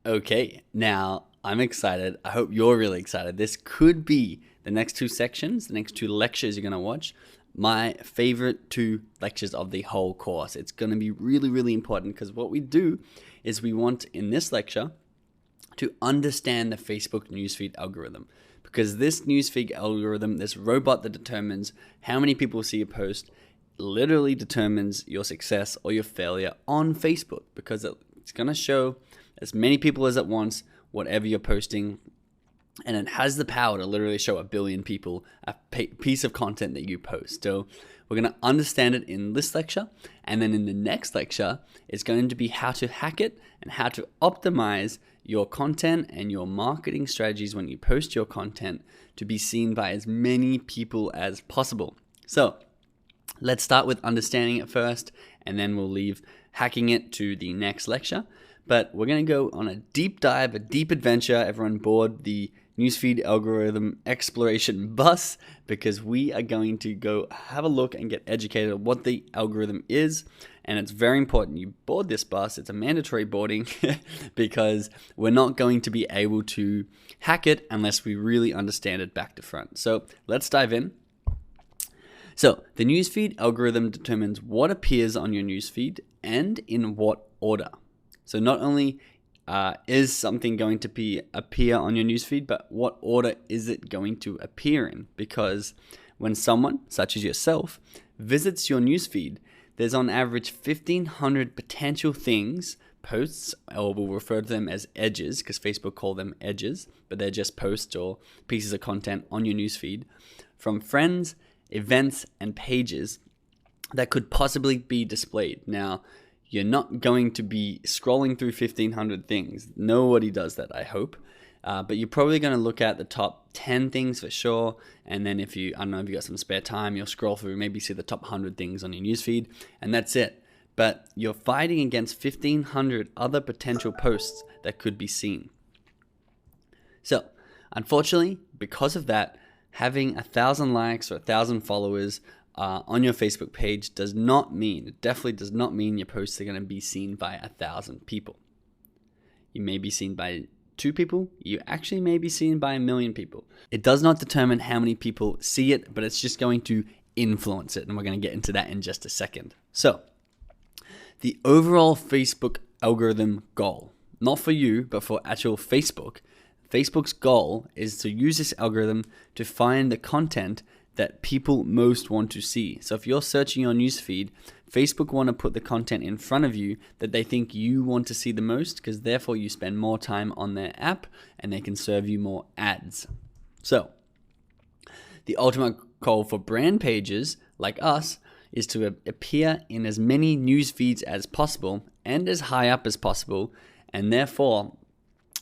Okay, now I'm excited. I hope you're really excited. This could be the next two sections, the next two lectures you're going to watch. My favorite two lectures of the whole course. It's going to be really, really important because what we do is we want in this lecture to understand the Facebook newsfeed algorithm. Because this newsfeed algorithm, this robot that determines how many people see a post, literally determines your success or your failure on Facebook because it's going to show as many people as it wants whatever you're posting, and it has the power to literally show a billion people a piece of content that you post. So we're going to understand it in this lecture, and then in the next lecture, it's going to be how to hack it and how to optimize your content and your marketing strategies when you post your content to be seen by as many people as possible. So let's start with understanding it first, and then we'll leave hacking it to the next lecture. But we're going to go on a deep dive, a deep adventure. Everyone board the newsfeed algorithm exploration bus because we are going to go have a look and get educated on what the algorithm is. And it's very important you board this bus. It's a mandatory boarding because we're not going to be able to hack it unless we really understand it back to front. So let's dive in. So the newsfeed algorithm determines what appears on your newsfeed and in what order. So not only is something going to appear on your newsfeed, but what order is it going to appear in? Because when someone, such as yourself, visits your newsfeed, there's on average 1,500 potential things, posts, or we'll refer to them as edges, because Facebook call them edges, but they're just posts or pieces of content on your newsfeed, from friends, events, and pages that could possibly be displayed. Now, you're not going to be scrolling through 1,500 things. Nobody does that, I hope. But you're probably going to look at the top 10 things for sure. And then if you got some spare time, you'll scroll through, maybe see the top 100 things on your newsfeed, and that's it. But you're fighting against 1,500 other potential posts that could be seen. So, unfortunately, because of that, having 1,000 likes or 1,000 followers on your Facebook page definitely does not mean your posts are going to be seen by 1,000 people. You may be seen by 2 people. You actually may be seen by 1,000,000 people. It does not determine how many people see it, but it's just going to influence it. And we're going to get into that in just a second. So the overall Facebook algorithm goal, not for you, but for actual Facebook's goal is to use this algorithm to find the content that people most want to see. So if you're searching your newsfeed, Facebook want to put the content in front of you that they think you want to see the most, because therefore you spend more time on their app and they can serve you more ads. So the ultimate goal for brand pages like us is to appear in as many news feeds as possible and as high up as possible. And therefore,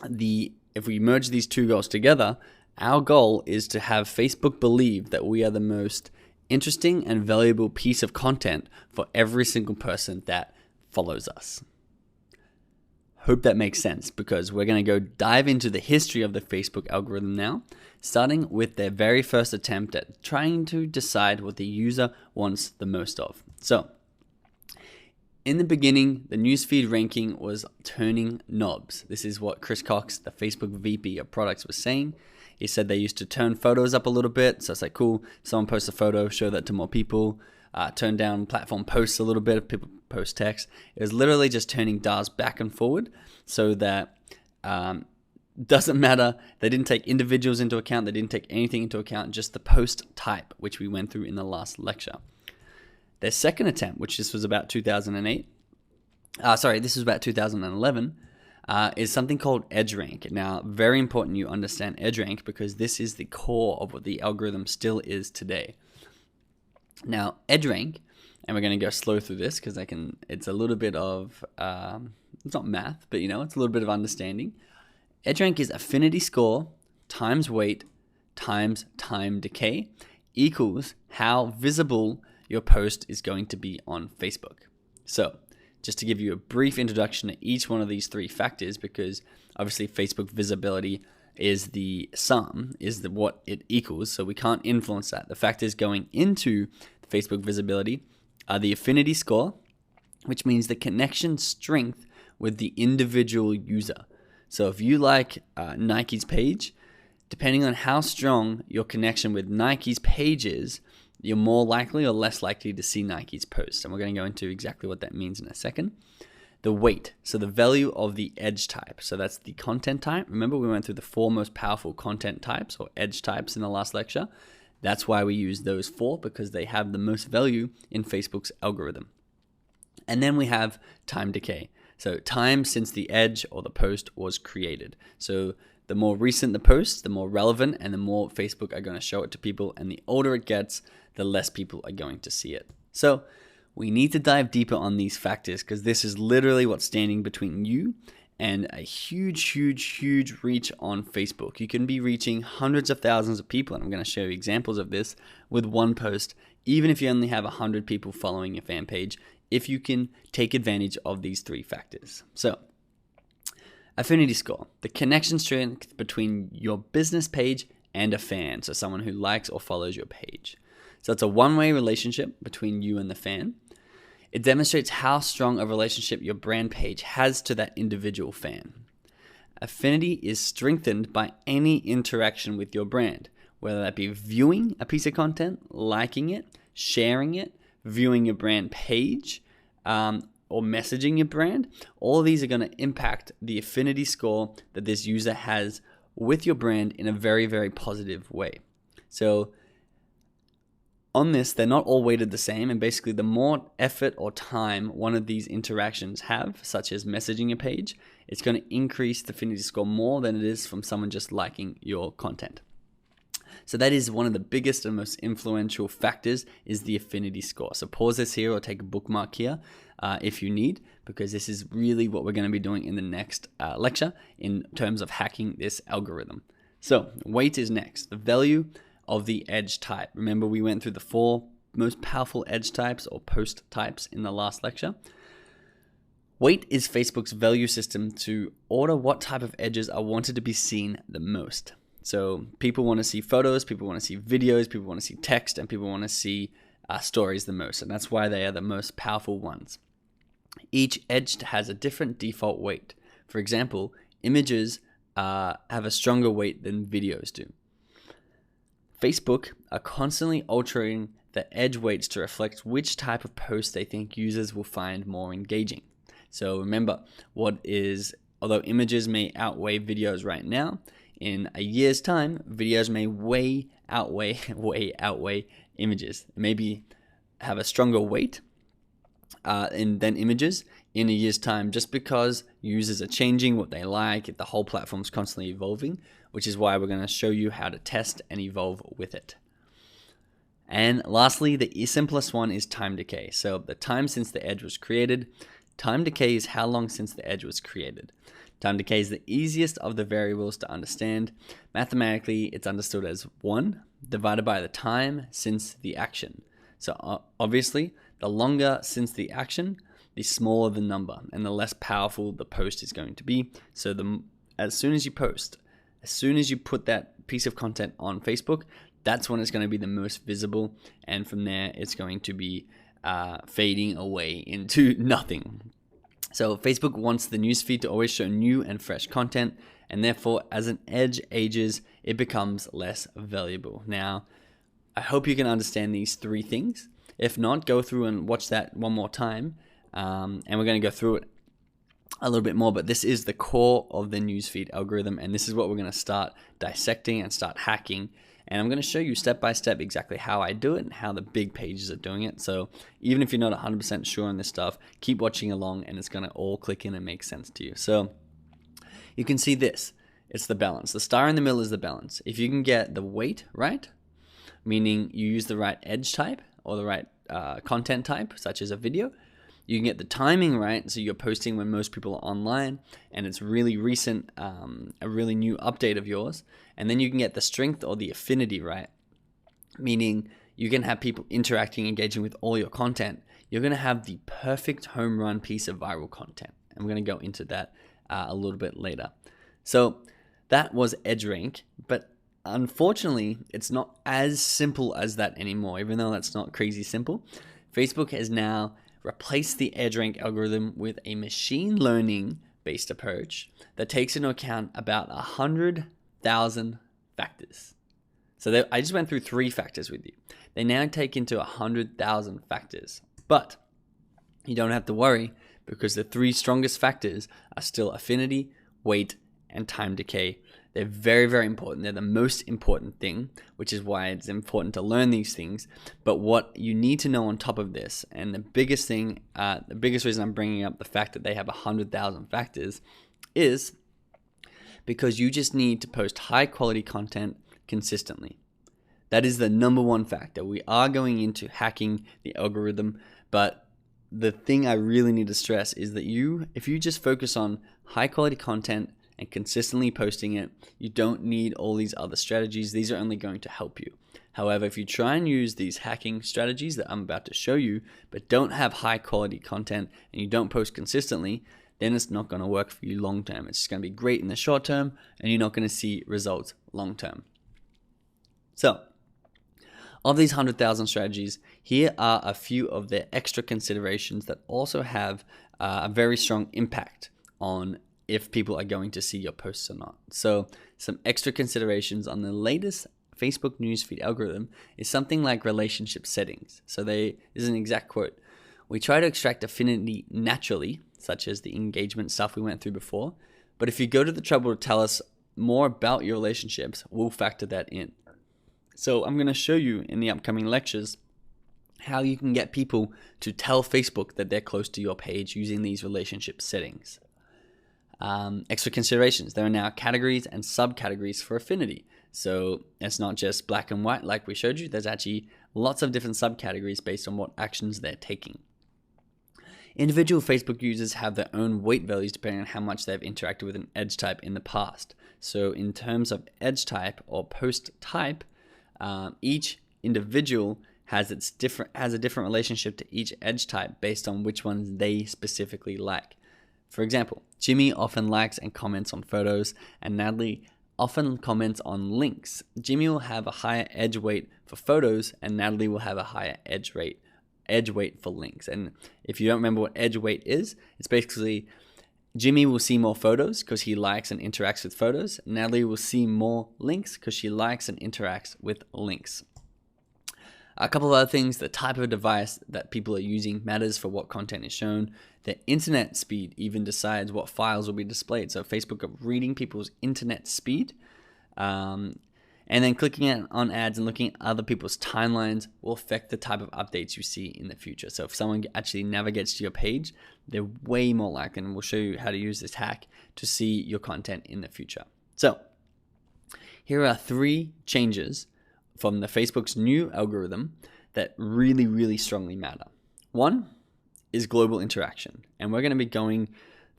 if we merge these two goals together, our goal is to have Facebook believe that we are the most interesting and valuable piece of content for every single person that follows us. Hope that makes sense, because we're going to go dive into the history of the Facebook algorithm now, starting with their very first attempt at trying to decide what the user wants the most of. So, in the beginning, the newsfeed ranking was turning knobs. This is what Chris Cox, the Facebook VP of products, was saying. He said they used to turn photos up a little bit. So it's like, cool, someone posts a photo, show that to more people. Turn down platform posts a little bit if people post text. It was literally just turning dials back and forward so that doesn't matter. They didn't take individuals into account. They didn't take anything into account, just the post type, which we went through in the last lecture. Their second attempt, which this was about 2008, this was about 2011, is something called EdgeRank. Now, very important you understand EdgeRank because this is the core of what the algorithm still is today. Now, EdgeRank, and we're going to go slow through this because it's a little bit of, it's not math, but it's a little bit of understanding. EdgeRank is affinity score times weight times time decay equals how visible your post is going to be on Facebook. So, just to give you a brief introduction to each one of these three factors, because obviously Facebook visibility is the sum, what it equals, so we can't influence that. The factors going into Facebook visibility are the affinity score, which means the connection strength with the individual user. So if you like Nike's page, depending on how strong your connection with Nike's page is, you're more likely or less likely to see Nike's post. And we're going to go into exactly what that means in a second. The weight, so the value of the edge type. So that's the content type. Remember, we went through the 4 most powerful content types or edge types in the last lecture. That's why we use those 4, because they have the most value in Facebook's algorithm. And then we have time decay. So time since the edge or the post was created. So the more recent the post, the more relevant, and the more Facebook are going to show it to people. And the older it gets, the less people are going to see it. So we need to dive deeper on these factors, because this is literally what's standing between you and a huge reach on Facebook. You can be reaching hundreds of thousands of people, and I'm going to show you examples of this with one post, even if you only have 100 people following your fan page, if you can take advantage of these 3 factors. So, affinity score, the connection strength between your business page and a fan, so someone who likes or follows your page. So it's a one-way relationship between you and the fan. It demonstrates how strong a relationship your brand page has to that individual fan. Affinity is strengthened by any interaction with your brand, whether that be viewing a piece of content, liking it, sharing it, viewing your brand page, or messaging your brand. All of these are going to impact the affinity score that this user has with your brand in a very positive way. So on this, they're not all weighted the same, and basically the more effort or time one of these interactions have, such as messaging a page, it's going to increase the affinity score more than it is from someone just liking your content. So that is one of the biggest and most influential factors, is the affinity score. So pause this here or take a bookmark here if you need, because this is really what we're going to be doing in the next lecture in terms of hacking this algorithm. So weight is next, the value of the edge type. Remember, we went through the 4 most powerful edge types or post types in the last lecture. Weight is Facebook's value system to order what type of edges are wanted to be seen the most. So people want to see photos, people want to see videos, people want to see text, and people want to see stories the most. And that's why they are the most powerful ones. Each edge has a different default weight. For example, images have a stronger weight than videos do. Facebook are constantly altering the edge weights to reflect which type of post they think users will find more engaging. So remember, although images may outweigh videos right now, in a year's time, videos may way outweigh images. Maybe have a stronger weight than images in a year's time, just because users are changing what they like. The whole platform's constantly evolving, which is why we're going to show you how to test and evolve with it. And lastly, the simplest one is time decay. So the time since the edge was created. Time decay is how long since the edge was created. Time decay is the easiest of the variables to understand. Mathematically, it's understood as 1 divided by the time since the action. So obviously, the longer since the action, the smaller the number and the less powerful the post is going to be. So as soon as you post, as soon as you put that piece of content on Facebook, that's when it's going to be the most visible. And from there, it's going to be fading away into nothing. So Facebook wants the newsfeed to always show new and fresh content, and therefore, as an edge ages, it becomes less valuable. Now, I hope you can understand these 3 things. If not, go through and watch that one more time, and we're going to go through it a little bit more, but this is the core of the newsfeed algorithm, and this is what we're going to start dissecting and start hacking. And I'm going to show you step by step exactly how I do it and how the big pages are doing it. So even if you're not 100% sure on this stuff, keep watching along and it's going to all click in and make sense to you. So you can see this. It's the balance. The star in the middle is the balance. If you can get the weight right, meaning you use the right edge type or the right content type, such as a video, you can get the timing right, so you're posting when most people are online and it's really recent, a really new update of yours. And then you can get the strength or the affinity right, meaning you can have people interacting, engaging with all your content. You're going to have the perfect home run piece of viral content. And we're going to go into that a little bit later. So that was EdgeRank, but unfortunately, it's not as simple as that anymore, even though that's not crazy simple. Facebook has now replaced the EdgeRank algorithm with a machine learning based approach that takes into account about 100,000 factors. So I just went through 3 factors with you. They now take into 100,000 factors. But you don't have to worry, because the 3 strongest factors are still affinity, weight, and time decay. They're very, very important. They're the most important thing, which is why it's important to learn these things. But what you need to know on top of this, and the biggest thing, the biggest reason I'm bringing up the fact that they have 100,000 factors is because you just need to post high quality content consistently. That is the number 1 factor. We are going into hacking the algorithm, but the thing I really need to stress is that if you just focus on high quality content and consistently posting it, you don't need all these other strategies. These are only going to help you. However, if you try and use these hacking strategies that I'm about to show you, but don't have high quality content and you don't post consistently, then it's not going to work for you long term. It's just going to be great in the short term, and you're not going to see results long term. So, of these 100,000 strategies, here are a few of their extra considerations that also have a very strong impact on if people are going to see your posts or not. So some extra considerations on the latest Facebook newsfeed algorithm is something like relationship settings. So this is an exact quote. We try to extract affinity naturally, such as the engagement stuff we went through before. But if you go to the trouble to tell us more about your relationships, we'll factor that in. So I'm going to show you in the upcoming lectures how you can get people to tell Facebook that they're close to your page using these relationship settings. Extra considerations. There are now categories and subcategories for affinity. So it's not just black and white like we showed you. There's actually lots of different subcategories based on what actions they're taking. Individual Facebook users have their own weight values depending on how much they've interacted with an edge type in the past. So in terms of edge type or post type, each individual has a different relationship to each edge type based on which ones they specifically like. For example, Jimmy often likes and comments on photos, and Natalie often comments on links. Jimmy will have a higher edge weight for photos, and Natalie will have a higher edge weight for links. And if you don't remember what edge weight is, it's basically Jimmy will see more photos because he likes and interacts with photos. Natalie will see more links because she likes and interacts with links. A couple of other things: the type of device that people are using matters for what content is shown. The internet speed even decides what files will be displayed. So Facebook are reading people's internet speed. And then clicking on ads and looking at other people's timelines will affect the type of updates you see in the future. So if someone actually navigates to your page, they're way more likely, and we'll show you how to use this hack to see your content in the future. So here are 3 changes from the Facebook's new algorithm that really, really strongly matter. 1 is global interaction, and we're going to be going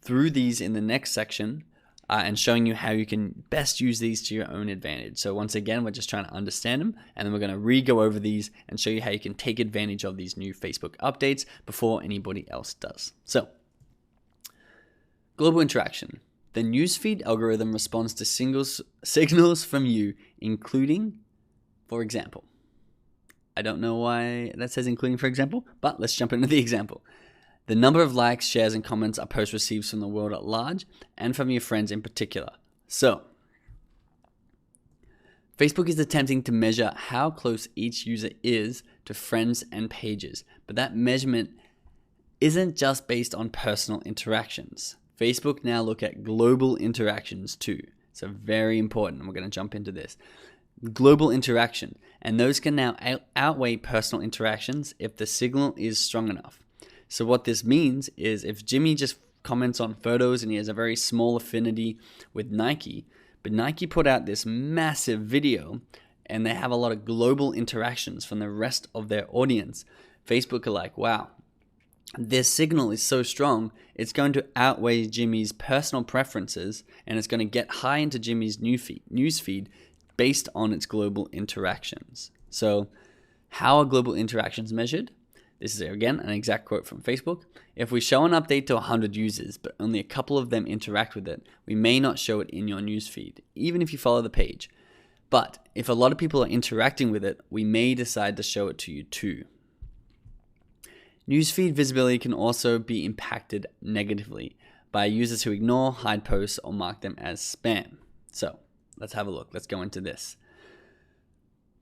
through these in the next section and showing you how you can best use these to your own advantage. So once again, we're just trying to understand them, and then we're going to re-go over these and show you how you can take advantage of these new Facebook updates before anybody else does. So, global interaction. The newsfeed algorithm responds to signals from you, including, for example. I don't know why that says including, for example, but let's jump into the example. The number of likes, shares, and comments a post receives from the world at large and from your friends in particular. So, Facebook is attempting to measure how close each user is to friends and pages, but that measurement isn't just based on personal interactions. Facebook now look at global interactions too. So very important, and we're going to jump into this. Global interaction, and those can now outweigh personal interactions if the signal is strong enough. So what this means is if Jimmy just comments on photos and he has a very small affinity with Nike, but Nike put out this massive video and they have a lot of global interactions from the rest of their audience, Facebook are like, wow, this signal is so strong, it's going to outweigh Jimmy's personal preferences, and it's going to get high into Jimmy's newsfeed based on its global interactions. So how are global interactions measured? This is, again, an exact quote from Facebook. If we show an update to 100 users, but only a couple of them interact with it, we may not show it in your newsfeed, even if you follow the page. But if a lot of people are interacting with it, we may decide to show it to you too. Newsfeed visibility can also be impacted negatively by users who ignore, hide posts, or mark them as spam. So let's have a look. Let's go into this.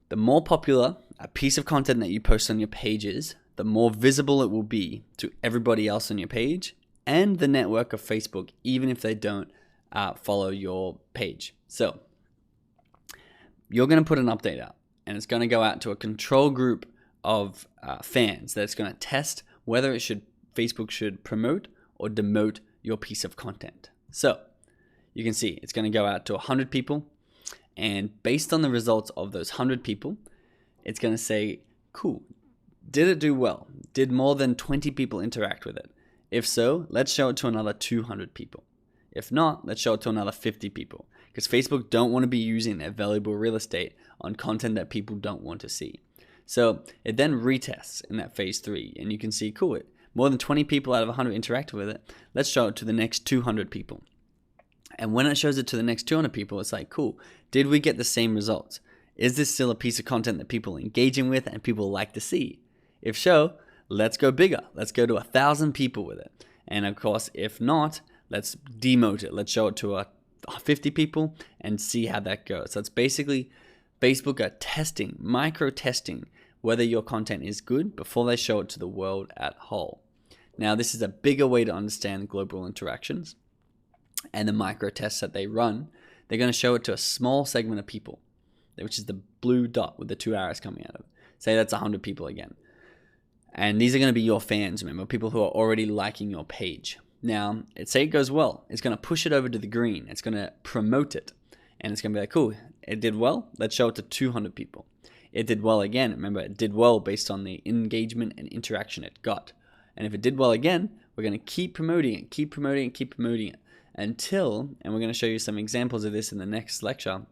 The more popular a piece of content that you post on your page is, the more visible it will be to everybody else on your page and the network of Facebook, even if they don't follow your page. So you're going to put an update out, and it's going to go out to a control group of fans that's going to test whether Facebook should promote or demote your piece of content. So you can see it's going to go out to 100 people, and based on the results of those 100 people, it's going to say, cool, did it do well? Did more than 20 people interact with it? If so, let's show it to another 200 people. If not, let's show it to another 50 people, because Facebook don't want to be using their valuable real estate on content that people don't want to see. So it then retests in that phase 3, and you can see, cool, more than 20 people out of 100 interacted with it. Let's show it to the next 200 people. And when it shows it to the next 200 people, it's like, cool, did we get the same results? Is this still a piece of content that people are engaging with and people like to see? If so, let's go bigger. Let's go to 1,000 people with it. And of course, if not, let's demote it. Let's show it to 50 people and see how that goes. So it's basically Facebook are testing, micro-testing, whether your content is good before they show it to the world at whole. Now, this is a bigger way to understand global interactions and the micro-tests that they run. They're going to show it to a small segment of people, which is the blue dot with the 2 arrows coming out of it. Say that's 100 people again. And these are going to be your fans, remember, people who are already liking your page. Now, say it goes well. It's going to push it over to the green. It's going to promote it. And it's going to be like, cool, it did well. Let's show it to 200 people. It did well again. Remember, it did well based on the engagement and interaction it got. And if it did well again, we're going to keep promoting it, keep promoting it, keep promoting it until, and we're going to show you some examples of this in the next lecture,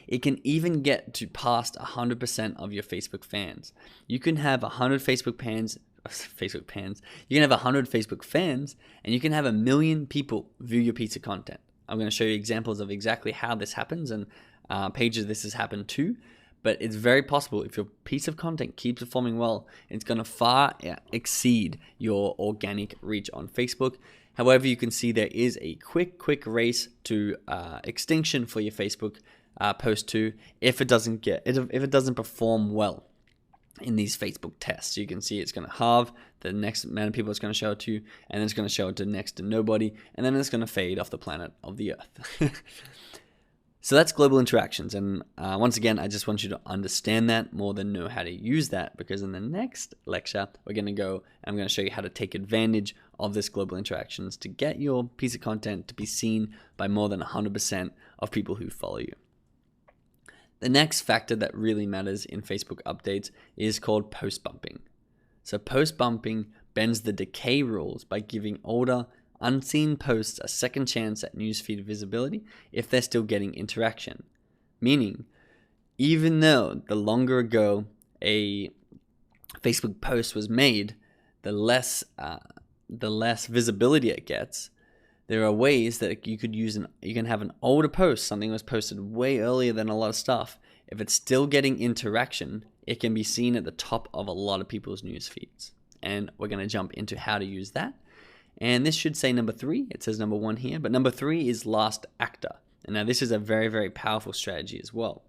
it can even get to past 100% of your Facebook fans. You can have 100 Facebook fans. You can have 100 Facebook fans, and you can have 1 million people view your piece of content. I'm going to show you examples of exactly how this happens, and pages this has happened to. But it's very possible if your piece of content keeps performing well, it's going to far exceed your organic reach on Facebook. However, you can see there is a quick race to extinction for your Facebook post too if it doesn't perform well in these Facebook tests. You can see it's going to halve the next amount of people it's going to show it to, and then it's going to show it to next to nobody, and then it's going to fade off the planet of the earth. So that's global interactions, and once again, I just want you to understand that more than know how to use that, because in the next lecture, I'm going to show you how to take advantage of this global interactions to get your piece of content to be seen by more than 100% of people who follow you. The next factor that really matters in Facebook updates is called post bumping. So post bumping bends the decay rules by giving older, unseen posts a second chance at newsfeed visibility if they're still getting interaction. Meaning, even though the longer ago a Facebook post was made, the less visibility it gets, there are ways that you can have an older post, something that was posted way earlier than a lot of stuff. If it's still getting interaction, it can be seen at the top of a lot of people's news feeds. And we're going to jump into how to use that. And this should say number 3. It says number 1 here, but number 3 is last actor. And now this is a very, very powerful strategy as well.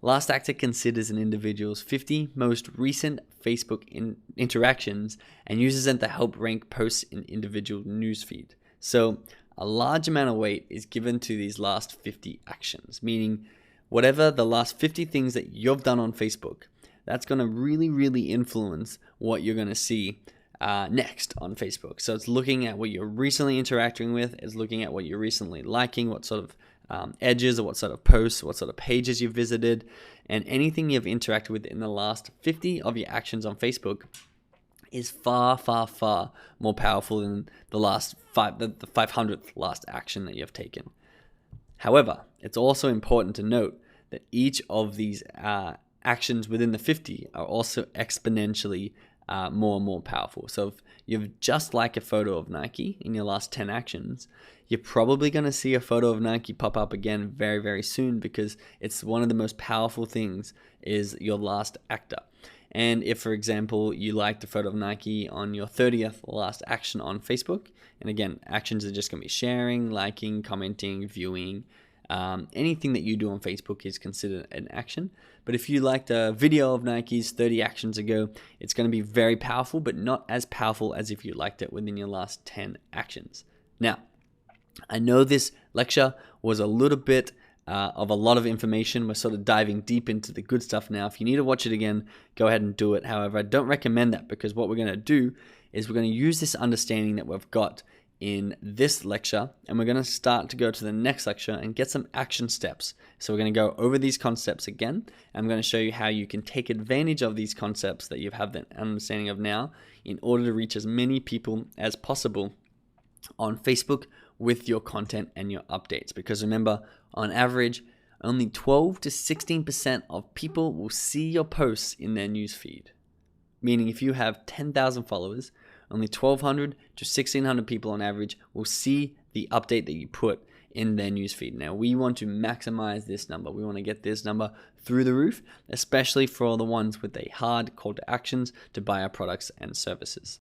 Last actor considers an individual's 50 most recent Facebook interactions and uses them to help rank posts in individual newsfeed. So a large amount of weight is given to these last 50 actions, meaning whatever the last 50 things that you've done on Facebook, that's going to really, really influence what you're going to see next on Facebook. So it's looking at what you're recently interacting with, it's looking at what you're recently liking, what sort of edges or what sort of posts, what sort of pages you've visited, and anything you've interacted with in the last 50 of your actions on Facebook is far, far, far more powerful than the 500th last action that you've taken. However, it's also important to note that each of these actions within the 50 are also exponentially more and more powerful. So if you've just liked a photo of Nike in your last 10 actions, you're probably going to see a photo of Nike pop up again very, very soon, because it's one of the most powerful things is your last actor. And if, for example, you liked a photo of Nike on your 30th last action on Facebook, and again, actions are just going to be sharing, liking, commenting, viewing. Anything that you do on Facebook is considered an action. But if you liked a video of Nike's 30 actions ago, it's going to be very powerful, but not as powerful as if you liked it within your last 10 actions. Now, I know this lecture was a little bit of a lot of information. We're sort of diving deep into the good stuff now. If you need to watch it again, go ahead and do it. However, I don't recommend that, because what we're going to do is we're going to use this understanding that we've got in this lecture, and we're going to start to go to the next lecture and get some action steps. So we're going to go over these concepts again, and I'm going to show you how you can take advantage of these concepts that you have the understanding of now in order to reach as many people as possible on Facebook with your content and your updates. Because remember, on average, only 12 to 16% of people will see your posts in their newsfeed. Meaning if you have 10,000 followers, only 1,200 to 1,600 people on average will see the update that you put in their newsfeed. Now, we want to maximize this number. We want to get this number through the roof, especially for the ones with a hard call to actions to buy our products and services.